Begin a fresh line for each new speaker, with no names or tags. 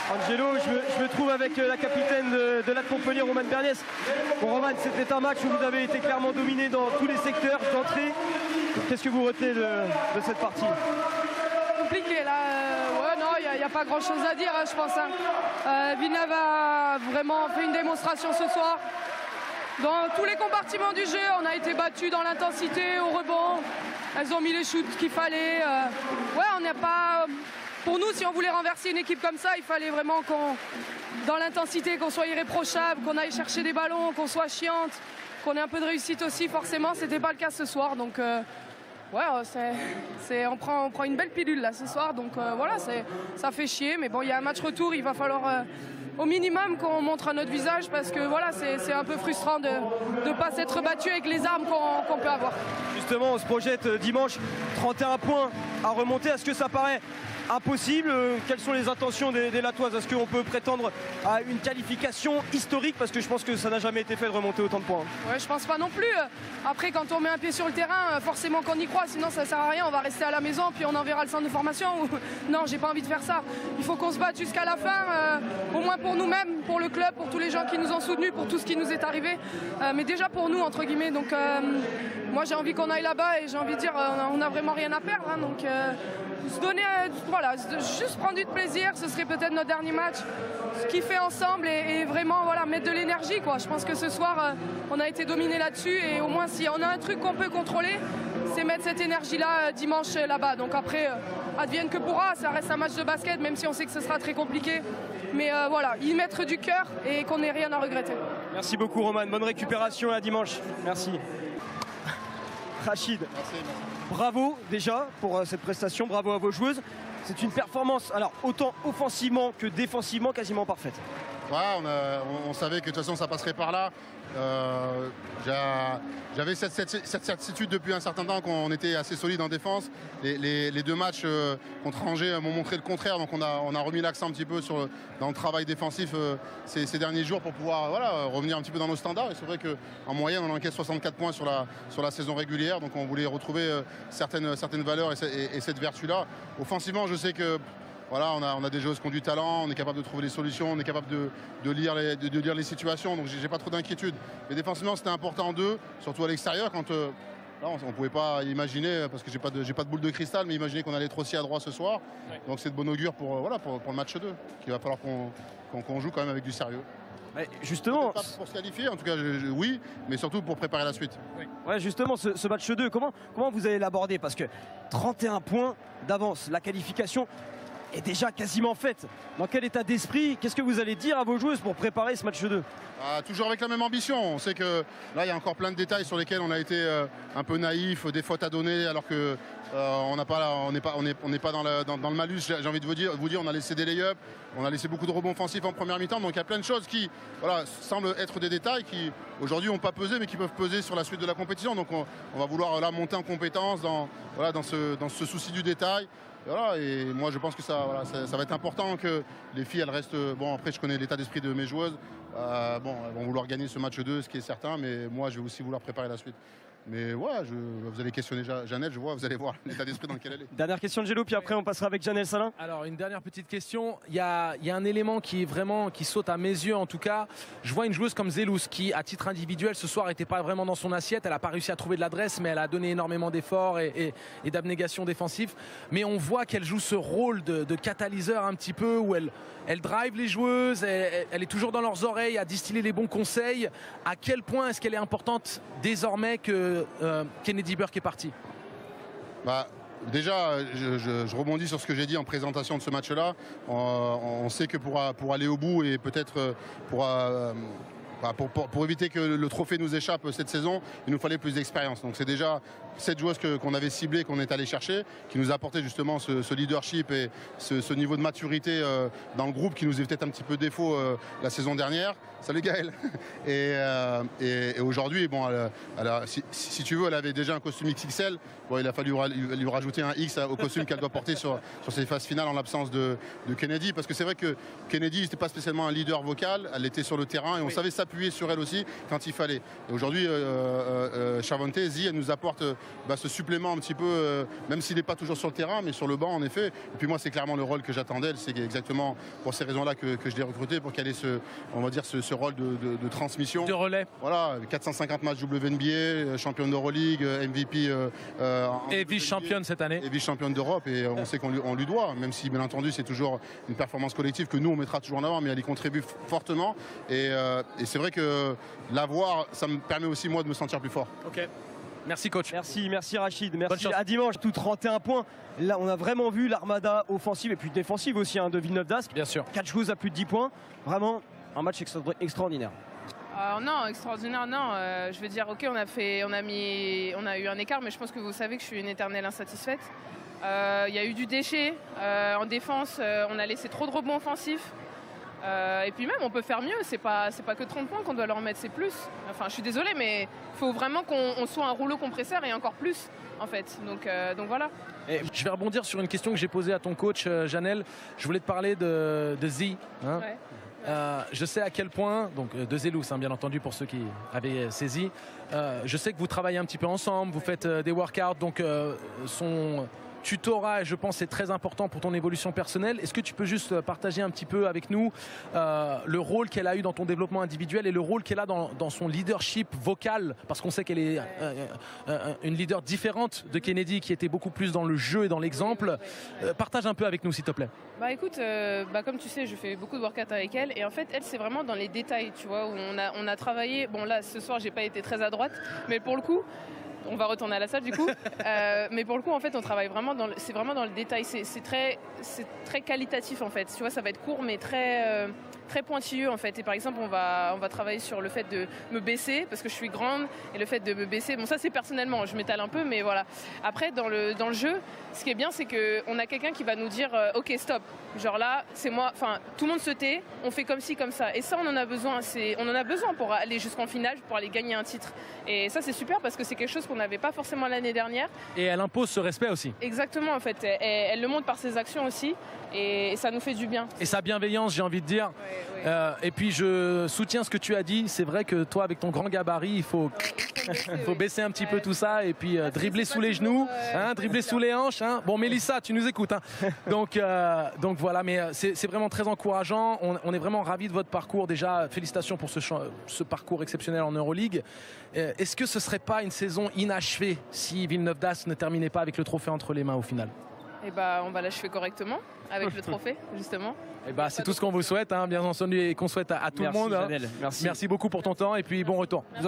Angelo, je me trouve avec la capitaine de l'AD Montpellier, Romane Berniès. Bon, Romane, c'était un match où vous avez été clairement dominé dans tous les secteurs d'entrée. Qu'est-ce que vous retenez de cette partie?
Compliqué là, ouais, non, il n'y a pas grand chose à dire, je pense. Villeneuve a vraiment fait une démonstration ce soir. Dans tous les compartiments du jeu, on a été battus dans l'intensité, au rebond. Elles ont mis les shoots qu'il fallait. Ouais, on n'a pas. Pour nous, si on voulait renverser une équipe comme ça, il fallait vraiment dans l'intensité, qu'on soit irréprochable, qu'on aille chercher des ballons, qu'on soit chiante, qu'on ait un peu de réussite aussi. Forcément, c'était pas le cas ce soir. Donc, ouais, on prend une belle pilule là ce soir. Donc voilà, ça fait chier. Mais bon, il y a un match retour, il va falloir. Au minimum qu'on montre à notre visage parce que voilà, c'est un peu frustrant de ne pas s'être battu avec les armes qu'on peut avoir.
Justement, on se projette dimanche, 31 points à remonter. Est-ce que ça paraît impossible? Quelles sont les intentions des Latoises? Est-ce qu'on peut prétendre à une qualification historique? Parce que je pense que ça n'a jamais été fait de remonter autant de points.
Ouais, je pense pas non plus. Après, quand on met un pied sur le terrain, forcément qu'on y croit, sinon ça sert à rien. On va rester à la maison, puis on enverra le centre de formation. Non, j'ai pas envie de faire ça. Il faut qu'on se batte jusqu'à la fin, au moins pour nous-mêmes, pour le club, pour tous les gens qui nous ont soutenus, pour tout ce qui nous est arrivé. Mais déjà pour nous, entre guillemets. Donc moi, j'ai envie qu'on aille là-bas et j'ai envie de dire, on n'a vraiment rien à perdre. Hein, donc se donner, voilà, juste prendre du plaisir, ce serait peut-être notre dernier match, ce qu'il fait ensemble et vraiment voilà, mettre de l'énergie, quoi. Je pense que ce soir, on a été dominé là-dessus et au moins si on a un truc qu'on peut contrôler, c'est mettre cette énergie-là dimanche là-bas. Donc après, advienne que pourra, ça reste un match de basket, même si on sait que ce sera très compliqué. Mais voilà, y mettre du cœur et qu'on n'ait rien à regretter.
Merci beaucoup Romane, bonne récupération à dimanche. Merci. Rachid.
Merci.
Bravo déjà pour cette prestation, bravo à vos joueuses. C'est une performance, alors autant offensivement que défensivement, quasiment parfaite.
Ouais, on savait que de toute façon ça passerait par là. J'avais cette certitude depuis un certain temps qu'on était assez solide en défense. Les deux matchs contre Angers m'ont montré le contraire, donc on a remis l'accent un petit peu dans le travail défensif ces derniers jours pour pouvoir revenir un petit peu dans nos standards. Et c'est vrai qu'en moyenne on encaisse 64 points sur la saison régulière, donc on voulait retrouver certaines valeurs et cette vertu-là. Offensivement, je sais que voilà, on a des joueuses qui ont du talent, on est capable de trouver les solutions, on est capable de lire les situations, donc j'ai pas trop d'inquiétude. Mais défensivement, c'était important d'eux, surtout à l'extérieur, quand là, on ne pouvait pas imaginer, parce que j'ai pas de boule de cristal, mais imaginer qu'on allait être aussi à droit ce soir. Ouais. Donc c'est de bon augure pour le match 2, qu'il va falloir qu'on joue quand même avec du sérieux.
Ouais, justement,
pas pour se qualifier, en tout cas, oui, mais surtout pour préparer la suite.
Oui. Ouais, justement, ce match 2, comment vous allez l'aborder? Parce que 31 points d'avance, la qualification est déjà quasiment faite. Dans quel état d'esprit, qu'est-ce que vous allez dire à vos joueuses pour préparer ce match 2?
Toujours avec la même ambition. On sait que là, il y a encore plein de détails sur lesquels on a été un peu naïf, des fautes à donner, alors que on n'est pas dans le malus. J'ai envie de vous dire, on a laissé des lay-ups, on a laissé beaucoup de rebonds offensifs en première mi-temps. Donc il y a plein de choses qui semblent être des détails qui aujourd'hui n'ont pas pesé, mais qui peuvent peser sur la suite de la compétition. Donc on va vouloir là monter en compétence dans ce souci du détail. Voilà, et moi je pense que ça va être important que les filles elles restent. Bon, après je connais l'état d'esprit de mes joueuses. Elles vont vouloir gagner ce match 2, ce qui est certain, mais moi je vais aussi vouloir préparer la suite. Mais ouais, vous allez questionner Janelle, vous allez voir l'état d'esprit dans lequel elle est.
Dernière question de Gélo, puis après on passera avec Janelle Salin.
Alors une dernière petite question, il y a un élément qui saute à mes yeux en tout cas. Je vois une joueuse comme Zelous qui, à titre individuel, ce soir n'était pas vraiment dans son assiette, elle n'a pas réussi à trouver de l'adresse, mais elle a donné énormément d'efforts et d'abnégation défensive. Mais on voit qu'elle joue ce rôle de catalyseur un petit peu, où elle drive les joueuses, elle est toujours dans leurs oreilles à distiller les bons conseils. À quel point est-ce qu'elle est importante désormais que Kennedy Burke est parti?
Déjà, je rebondis sur ce que j'ai dit en présentation de ce match-là. On sait que pour aller au bout et peut-être pour éviter que le trophée nous échappe cette saison, il nous fallait plus d'expérience. Donc c'est déjà cette joueuse qu'on avait ciblée, qu'on est allé chercher, qui nous a apporté justement ce leadership et ce niveau de maturité dans le groupe qui nous est peut-être un petit peu défaut la saison dernière. Salut Gaël. Et aujourd'hui, bon, si tu veux, elle avait déjà un costume XXL. Bon, il a fallu lui rajouter un X au costume qu'elle doit porter sur ses phases finales en l'absence de Kennedy. Parce que c'est vrai que Kennedy n'était pas spécialement un leader vocal, elle était sur le terrain et on savait s'appuyer s'appuyer sur elle aussi quand il fallait. Et aujourd'hui, Shavonte, Zi, elle nous apporte ce supplément un petit peu, même s'il n'est pas toujours sur le terrain, mais sur le banc en effet. Et puis moi, c'est clairement le rôle que j'attends d'elle. C'est exactement pour ces raisons-là que je l'ai recrutée, pour qu'elle ait ce rôle de transmission.
De relais.
Voilà, 450 matchs WNBA, championne d'Euroleague, MVP.
Et vice-championne cette année.
Et vice-championne d'Europe. Et on sait qu'on lui doit, même si bien entendu c'est toujours une performance collective que nous on mettra toujours en avant, mais elle y contribue fortement. Et c'est vrai que l'avoir, ça me permet aussi moi de me sentir plus fort.
Ok. Merci coach.
Merci Rachid, merci. À dimanche, tout 31 points. Là, on a vraiment vu l'armada offensive et puis défensive aussi de Villeneuve d'Ascq.
Bien sûr.
4 joueuses à plus de 10 points. Vraiment un match extraordinaire.
Non, extraordinaire, non. Je veux dire, ok, on a eu un écart, mais je pense que vous savez que je suis une éternelle insatisfaite. Il y a eu du déchet en défense. On a laissé trop de rebonds offensifs. Et puis même, on peut faire mieux. C'est pas que 30 points qu'on doit leur mettre, c'est plus. Enfin, je suis désolée, mais il faut vraiment qu'on soit un rouleau compresseur et encore plus, en fait. Donc voilà.
Et je vais rebondir sur une question que j'ai posée à ton coach, Janelle. Je voulais te parler de Zi. Hein. Ouais. Je sais à quel point, donc de Zelous, bien entendu pour ceux qui avaient saisi, je sais que vous travaillez un petit peu ensemble, vous faites des workouts, donc son tutorat, je pense, c'est très important pour ton évolution personnelle. Est-ce que tu peux juste partager un petit peu avec nous le rôle qu'elle a eu dans ton développement individuel et le rôle qu'elle a dans son leadership vocal, parce qu'on sait qu'elle est une leader différente de Kennedy, qui était beaucoup plus dans le jeu et dans l'exemple. Partage un peu avec nous, s'il te plaît.
Bah écoute, comme tu sais, je fais beaucoup de workouts avec elle, et en fait, elle, c'est vraiment dans les détails, tu vois, où on a travaillé. Bon là, ce soir, j'ai pas été très à droite, mais pour le coup, on va retourner à la salle du coup. Mais pour le coup, en fait, on travaille vraiment c'est vraiment dans le détail. C'est très qualitatif en fait. Tu vois, ça va être court, mais très pointilleux en fait. Et par exemple, on va travailler sur le fait de me baisser parce que je suis grande, et le fait de me baisser. Bon, ça c'est personnellement, je m'étale un peu, mais voilà. Après, dans le jeu, ce qui est bien, c'est qu'on a quelqu'un qui va nous dire ok, stop. Genre là, c'est moi. Enfin, tout le monde se tait. On fait comme ci, comme ça. Et ça, on en a besoin. On en a besoin pour aller jusqu'en finale, pour aller gagner un titre. Et ça, c'est super parce que c'est quelque chose qu'on n'avait pas forcément l'année dernière.
Et elle impose ce respect aussi.
Exactement, en fait. Elle le montre par ses actions aussi. Et ça nous fait du bien.
Et sa bienveillance, j'ai envie de dire. Ouais. Et puis, je soutiens ce que tu as dit. C'est vrai que toi, avec ton grand gabarit, il faut baisser un petit peu tout ça. Et puis, dribbler sous les genoux, dribbler sous les hanches. Hein. Bon, Mélissa, tu nous écoutes. Hein. Donc voilà, mais c'est vraiment très encourageant. On est vraiment ravis de votre parcours. Déjà, félicitations pour ce parcours exceptionnel en Euroleague. Est-ce que ce ne serait pas une saison inachevée si Villeneuve d'Ascq ne terminait pas avec le trophée entre les mains au final?
Eh on va l'achever correctement avec le trophée, justement.
C'est tout ce qu'on vous souhaite, bien entendu, et qu'on souhaite à tout le monde.
Janelle, merci beaucoup pour ton temps et puis bon retour.